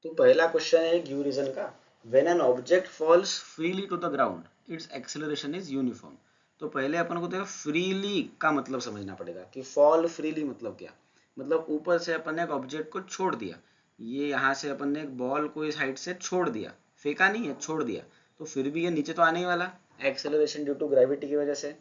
तो पहला क्वेश्चन है गिव रीजन का। When an object falls freely to the ground its acceleration is uniform. तो पहले अपन को देखो फ्रीली का मतलब समझना पड़ेगा कि फॉल फ्रीली मतलब क्या। मतलब ऊपर से अपन ने एक ऑब्जेक्ट को छोड़ दिया, ये यहाँ से अपन ने एक बॉल को इस हाइट से छोड़ दिया, फेंका नहीं है, छोड़ दिया, तो फिर भी ये नीचे तो आने ही वाला, एक्सेलरेशन ड्यू टू ग्रेविटी की वजह से।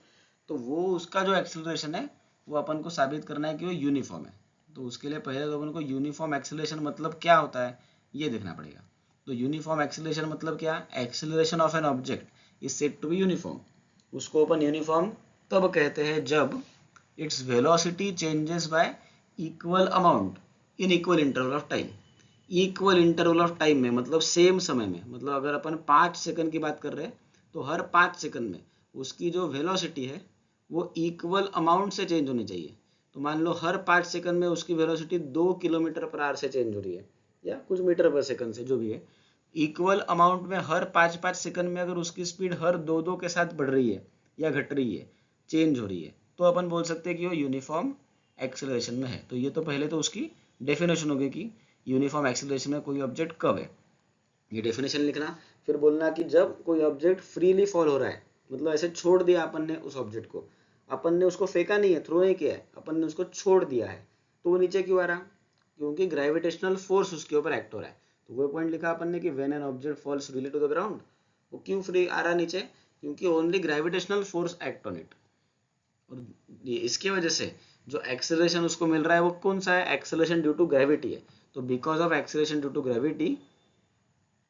तो वो उसका जो एक्सेलरेशन है वो अपन को साबित करना है कि वो यूनिफॉर्म है। तो उसके लिए पहले तो अपन को यूनिफॉर्म एक्सेलरेशन मतलब क्या होता है ये देखना पड़ेगा। तो यूनिफॉर्म एक्सेलरेशन मतलब क्या, acceleration of an object is said to be uniform. उसको अपन यूनिफॉर्म तब कहते हैं जब its velocity changes by equal amount in equal interval of time. Equal interval of time में मतलब सेम समय में, मतलब अगर अपन 5 सेकंड की बात कर रहे हैं तो हर 5 सेकंड में उसकी जो वेलोसिटी है वो इक्वल अमाउंट से चेंज होनी चाहिए। तो मान लो हर 5 सेकंड में उसकी वेलोसिटी 2 किलोमीटर पर आवर से चेंज हो रही है या कुछ मीटर पर सेकंड से, जो भी है, इक्वल अमाउंट में हर 5-5 सेकंड में अगर उसकी स्पीड हर 2-2 के साथ बढ़ रही है या घट रही है, चेंज हो रही है, तो अपन बोल सकते हैं कि वो यूनिफॉर्म एक्सेलरेशन में है। तो ये तो पहले तो उसकी डेफिनेशन होगी कि यूनिफॉर्म एक्सेलरेशन में कोई ऑब्जेक्ट कब है, ये डेफिनेशन लिखना। फिर बोलना कि जब कोई ऑब्जेक्ट फ्रीली फॉल हो रहा है, मतलब ऐसे छोड़ दिया अपन ने उस ऑब्जेक्ट को, अपन ने उसको फेंका नहीं है, थ्रो नहीं किया है, अपन ने उसको छोड़ दिया है, तो वो नीचे क्यों आ रहा, क्योंकि ग्रेविटेशनल फोर्स उसके ऊपर एक्ट हो रहा है। तो वो पॉइंट लिखा अपन ने कि when an object falls freely to the ground, वो क्यों फ्री आ रहा नीचे, क्योंकि only gravitational force act on it. और इसकी वजह से जो एक्सेलरेशन उसको मिल रहा है वो कौन सा है, एक्सेलरेशन ड्यू टू ग्रेविटी है। तो because of acceleration due to gravity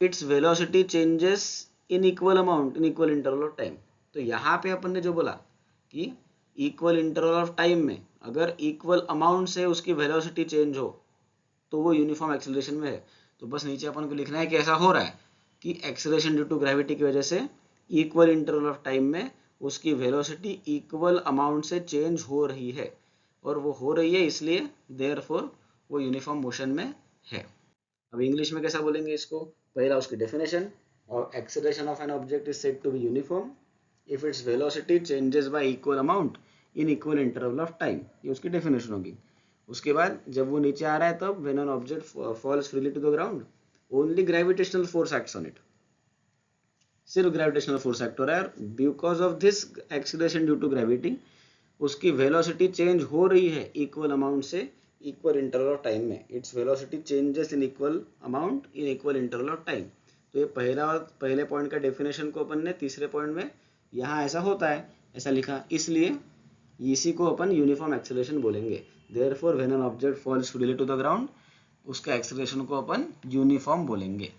its velocity changes in equal amount in equal interval of time. तो यहाँ पे अपन ने जो बोला कि इक्वल इंटरवल ऑफ टाइम में अगर इक्वल अमाउंट से उसकी वेलोसिटी चेंज हो तो वो यूनिफॉर्म एक्सेलरेशन में है। तो बस नीचे अपन को लिखना है कि ऐसा हो रहा है कि एक्सेलरेशन ड्यू टू ग्रेविटी की वजह से इक्वल इंटरवल ऑफ टाइम में उसकी वेलोसिटी इक्वल अमाउंट से चेंज हो रही है, और वो हो रही है इसलिए देयरफॉर वो यूनिफॉर्म मोशन में है। अब इंग्लिश में कैसा बोलेंगे इसको, पहला उसकी डेफिनेशन, और acceleration of an object is said to be uniform if its velocity changes by equal amount in equal interval of time, ये उसकी डेफिनेशन होगी। उसके बाद जब वो नीचे आ रहा है तब when an object falls freely to the ground only gravitational force acts on it, सिर्फ ग्रेविटेशनल फोर्स एक्ट हो रहा है, because of this acceleration due to gravity उसकी वेलोसिटी चेंज हो रही है इक्वल अमाउंट से इक्वल इंटरवल ऑफ टाइम में। Its velocity changes in equal amount in equal interval of time. तो ये पहले पॉइंट का डेफिनेशन को अपन ने तीसरे पॉइंट में यहाँ ऐसा होता है ऐसा लिखा, इसलिए इसी को अपन यूनिफॉर्म एक्सेलरेशन बोलेंगे। Therefore when an object falls freely to the ground उसका एक्सेलरेशन को अपन यूनिफॉर्म बोलेंगे।